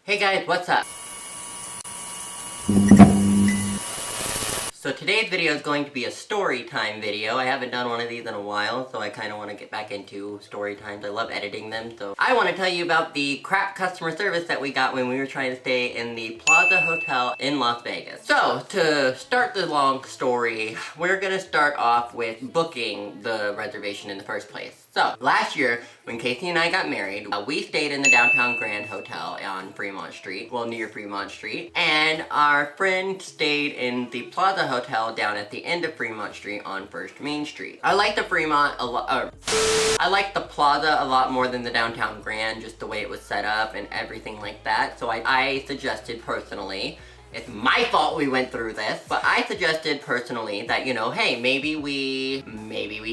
Hey guys, what's up? So today's video is going to be a story time video. I haven't done one of these in a while, so I kind of want to get back into story times. I love editing them, so I want to tell you about the crap customer service that we got when we were trying to stay in the Plaza Hotel in Las Vegas. So, to start the long story, we're gonna start off with booking the reservation in the first place. So, last year, when Casey and I got married, we stayed in the Downtown Grand Hotel on Fremont Street, well, near Fremont Street, and our friend stayed in the Plaza Hotel down at the end of Fremont Street on First Main Street. I like the Fremont a lot, I like the Plaza a lot more than the Downtown Grand, just the way it was set up and everything like that, so I suggested personally, it's my fault we went through this, but I suggested personally that, you know, hey, maybe we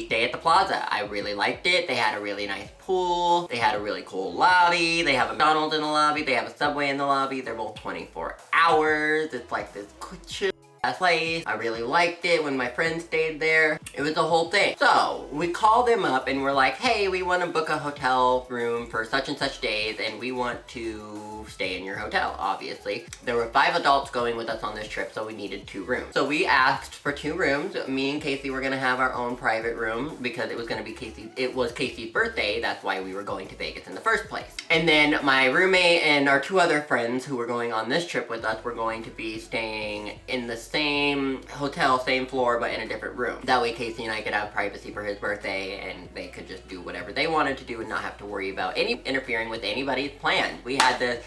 stay at the Plaza. I really liked it. They had a really nice pool. They had a really cool lobby. They have a McDonald's in the lobby. They have a Subway in the lobby. They're both 24 hours. It's like this chill place. I really liked it when my friend stayed there. It was the whole thing. So, we called them up and we're like, hey, we want to book a hotel room for such and such days and we want to stay in your hotel, obviously. There were 5 adults going with us on this trip, so we needed 2 rooms. So we asked for 2 rooms. Me and Casey were gonna have our own private room because it was gonna be Casey's birthday. That's why we were going to Vegas in the first place. And then my roommate and our 2 other friends who were going on this trip with us were going to be staying in the same hotel, same floor, but in a different room. That way Casey and I could have privacy for his birthday and they could just do whatever they wanted to do and not have to worry about interfering with anybody's plans. We had this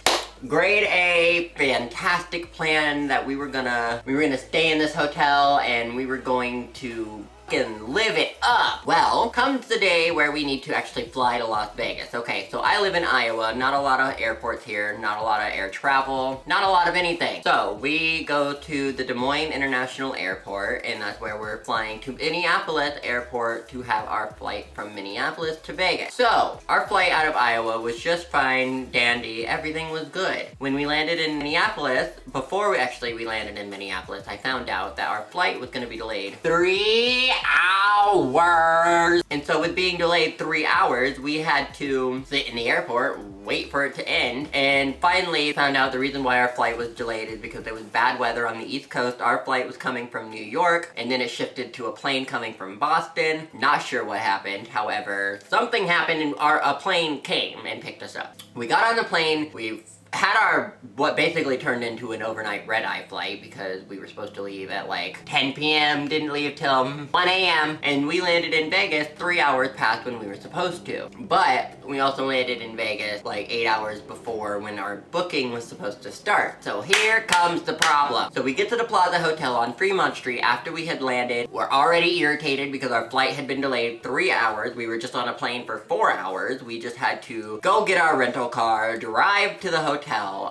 grade A, fantastic plan that we were gonna stay in this hotel and we were going to and live it up. Well, comes the day where we need to actually fly to Las Vegas. Okay, so I live in Iowa, not a lot of airports here, not a lot of air travel, not a lot of anything. So we go to the Des Moines International Airport and that's where we're flying to Minneapolis Airport to have our flight from Minneapolis to Vegas. So our flight out of Iowa was just fine, dandy, everything was good. When we landed in Minneapolis, before we landed in Minneapolis, I found out that our flight was gonna be delayed 3 hours. And so with being delayed 3 hours, we had to sit in the airport, wait for it to end, and finally found out the reason why our flight was delayed is because there was bad weather on the East Coast. Our flight was coming from New York, and then it shifted to a plane coming from Boston. Not sure what happened, however, something happened and a plane came and picked us up. We got on the plane, we had our, what basically turned into an overnight red-eye flight because we were supposed to leave at like 10 p.m., didn't leave till 1 a.m., and we landed in Vegas 3 hours past when we were supposed to. But we also landed in Vegas like 8 hours before when our booking was supposed to start. So here comes the problem. So we get to the Plaza Hotel on Fremont Street after we had landed. We're already irritated because our flight had been delayed 3 hours. We were just on a plane for 4 hours. We just had to go get our rental car, drive to the hotel,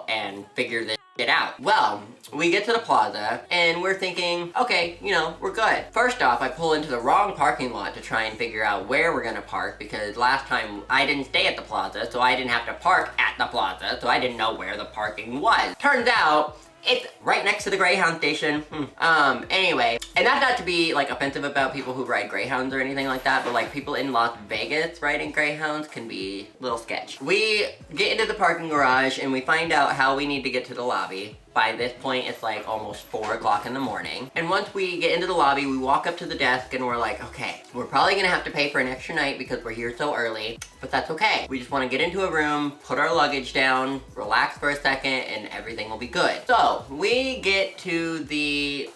and figure this shit out. Well, we get to the Plaza and we're thinking, okay, you know, we're good. First off, I pull into the wrong parking lot to try and figure out where we're gonna park because last time I didn't stay at the Plaza, so I didn't have to park at the Plaza, so I didn't know where the parking was. Turns out, it's right next to the Greyhound station. Anyway, and that's not to be like offensive about people who ride Greyhounds or anything like that, but like people in Las Vegas riding Greyhounds can be a little sketch. We get into the parking garage and we find out how we need to get to the lobby. By this point, it's like almost 4 o'clock in the morning. And once we get into the lobby, we walk up to the desk and we're like, okay, we're probably gonna have to pay for an extra night because we're here so early, but that's okay. We just wanna get into a room, put our luggage down, relax for a second, and everything will be good. So, we get to the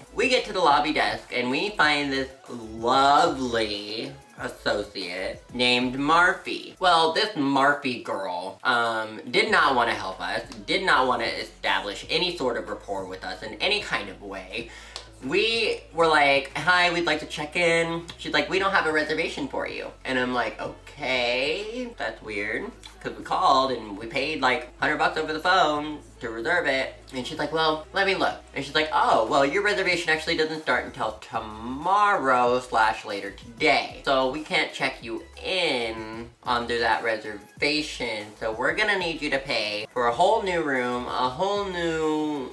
lobby desk and we find this lovely associate named Murphy. Well, this Murphy girl did not want to help us, did not want to establish any sort of rapport with us in any kind of way. We were like, hi, we'd like to check in. She's like, we don't have a reservation for you. And I'm like, okay, that's weird. Because we called and we paid like $100 over the phone to reserve it. And she's like, well, let me look. And she's like, oh, well, your reservation actually doesn't start until tomorrow/later today. So we can't check you in under that reservation. So we're gonna need you to pay for a whole new room, a whole new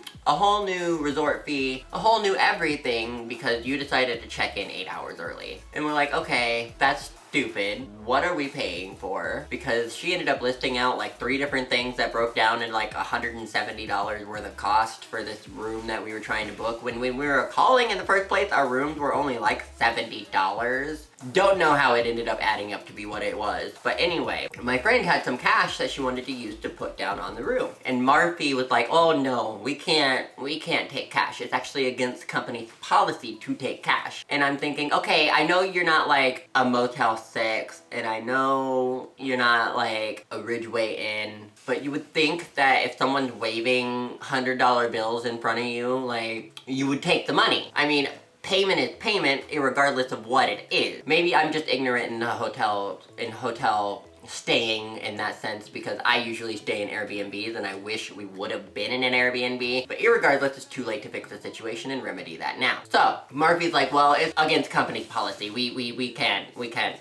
resort fee, a whole new everything because you decided to check in 8 hours early. And we're like, okay, that's stupid. What are we paying for? Because she ended up listing out like 3 different things that broke down in like $170 worth of cost for this room that we were trying to book. When we were calling in the first place, our rooms were only like $70. Don't know how it ended up adding up to be what it was. But anyway, my friend had some cash that she wanted to use to put down on the room. And Marfie was like, oh no, we can't take cash. It's actually against company policy to take cash. And I'm thinking, okay, I know you're not like a Motel 6, and I know you're not like a Ridgeway Inn, but you would think that if someone's waving $100 bills in front of you, like, you would take the money. I mean, payment is payment, regardless of what it is. Maybe I'm just ignorant in hotel staying in that sense, because I usually stay in Airbnbs and I wish we would have been in an Airbnb. But irregardless, it's too late to fix the situation and remedy that now. So Marfie's like, well, it's against company policy. We can't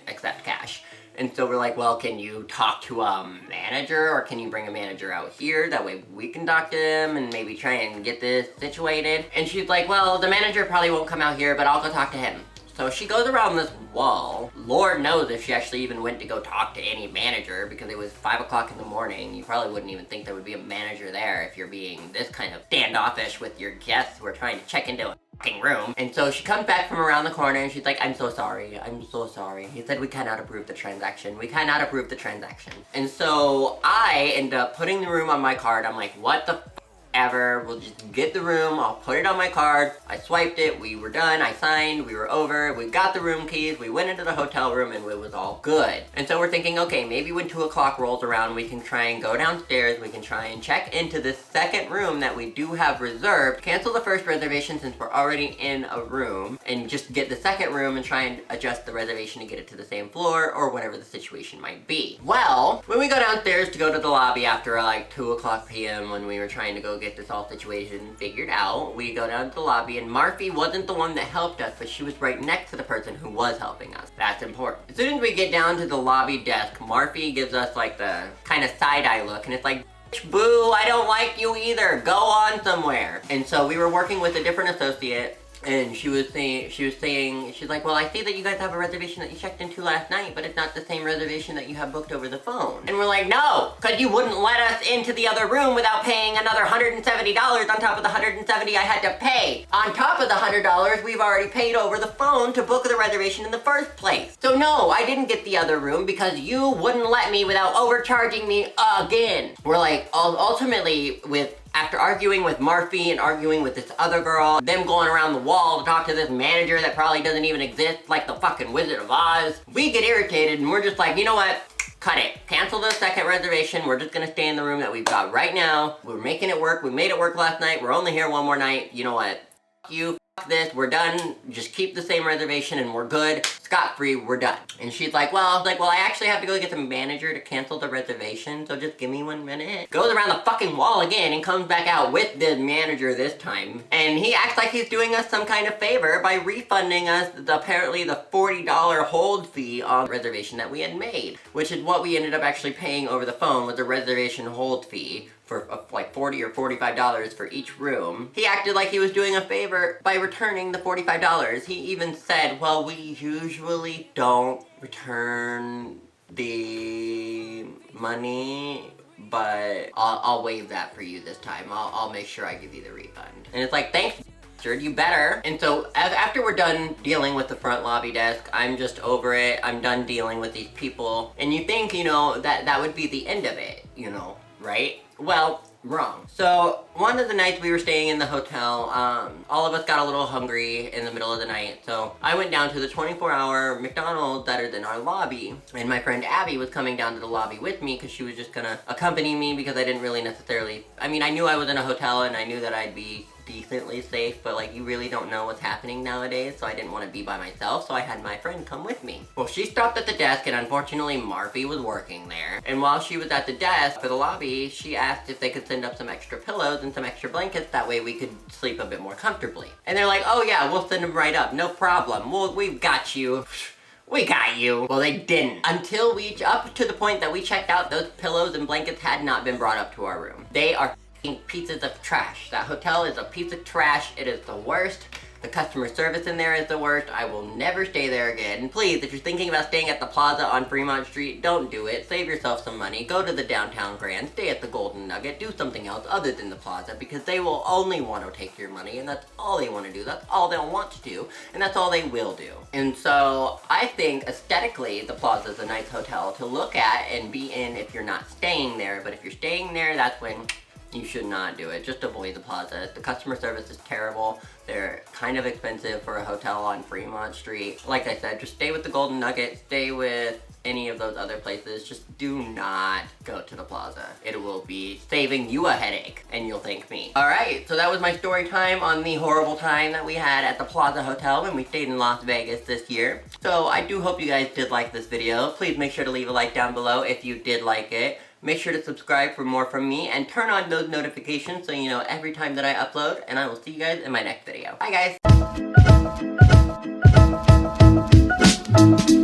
accept cash. And so we're like, well, can you talk to a manager, or can you bring a manager out here? That way we can talk to them and maybe try and get this situated. And she's like, well, the manager probably won't come out here, but I'll go talk to him. So she goes around this wall. Lord knows if she actually even went to go talk to any manager, because it was 5 o'clock in the morning. You probably wouldn't even think there would be a manager there if you're being this kind of standoffish with your guests who are trying to check into a fucking room. And so she comes back from around the corner and she's like, I'm so sorry. He said we cannot approve the transaction. And so I end up putting the room on my card. I'm like, what the ever, we'll just get the room, I'll put it on my card. I swiped it, we were done, I signed, we were over, we got the room keys, we went into the hotel room, and it was all good. And so we're thinking, okay, maybe when 2 o'clock rolls around, we can try and go downstairs, we can try and check into this second room that we do have reserved, cancel the first reservation since we're already in a room, and just get the second room and try and adjust the reservation to get it to the same floor, or whatever the situation might be. Well, when we go downstairs to go to the lobby after like 2 o'clock p.m. when we were trying to go get this whole situation figured out, we go down to the lobby, and Marfie wasn't the one that helped us, but she was right next to the person who was helping us. That's important. As soon as we get down to the lobby desk, Marfie gives us like the kind of side-eye look, and it's like, boo, I don't like you either, go on somewhere. And so we were working with a different associate, and she's like, well, I see that you guys have a reservation that you checked into last night, but it's not the same reservation that you have booked over the phone. And we're like, no, because you wouldn't let us into the other room without paying another $170 on top of the $170 I had to pay. On top of the $100 we've already paid over the phone to book the reservation in the first place. So no, I didn't get the other room because you wouldn't let me without overcharging me again. We're like, ultimately, after arguing with Marfie and arguing with this other girl, them going around the wall to talk to this manager that probably doesn't even exist, like the fucking Wizard of Oz, we get irritated and we're just like, you know what? Cut it. Cancel the second reservation. We're just gonna stay in the room that we've got right now. We're making it work. We made it work last night. We're only here one more night. You know what? Fuck you. Fuck this. We're done. Just keep the same reservation and we're good. Scot-free. We're done. And she's like, well, I actually have to go get the manager to cancel the reservation, so just give me 1 minute. Goes around the fucking wall again and comes back out with the manager this time. And he acts like he's doing us some kind of favor by refunding us apparently the $40 hold fee on the reservation that we had made, which is what we ended up actually paying over the phone, was a reservation hold fee for like $40 or $45 for each room. He acted like he was doing a favor by returning the $45. He even said, well, we usually don't return the money, but I'll waive that for you this time. I'll make sure I give you the refund. And it's like, thanks, you better. And so after we're done dealing with the front lobby desk, I'm just over it. I'm done dealing with these people. And you think, you know, that would be the end of it, you know, right? Well, wrong. So one of the nights we were staying in the hotel, all of us got a little hungry in the middle of the night. So I went down to the 24-hour McDonald's that is in our lobby. And my friend Abby was coming down to the lobby with me because she was just gonna accompany me, because I didn't really necessarily, I mean, I knew I was in a hotel and I knew that I'd be decently safe, but like, you really don't know what's happening nowadays, so I didn't want to be by myself, so I had my friend come with me. Well, she stopped at the desk, and unfortunately Marfie was working there. And while she was at the desk for the lobby, she asked if they could send up some extra pillows and some extra blankets, that way we could sleep a bit more comfortably. And they're like, oh yeah, we'll send them right up, no problem. We've got you. We got you. Well, they didn't. Until up to the point that we checked out, those pillows and blankets had not been brought up to our room. They are pieces of trash. That hotel is a piece of trash. It is the worst. The customer service in there is the worst. I will never stay there again. And please, if you're thinking about staying at the Plaza on Fremont Street, don't do it. Save yourself some money. Go to the downtown Grand. Stay at the Golden Nugget. Do something else other than the Plaza, because they will only want to take your money, and that's all they want to do. That's all they'll want to do, and that's all they will do. And so I think aesthetically the Plaza is a nice hotel to look at and be in if you're not staying there. But if you're staying there, that's when you should not do it. Just avoid the Plaza. The customer service is terrible. They're kind of expensive for a hotel on Fremont Street. Like I said, just stay with the Golden Nugget. Stay with any of those other places. Just do not go to the Plaza. It will be saving you a headache, and you'll thank me. Alright, so that was my story time on the horrible time that we had at the Plaza Hotel when we stayed in Las Vegas this year. So I do hope you guys did like this video. Please make sure to leave a like down below if you did like it. Make sure to subscribe for more from me, and turn on those notifications so you know every time that I upload, and I will see you guys in my next video. Bye guys!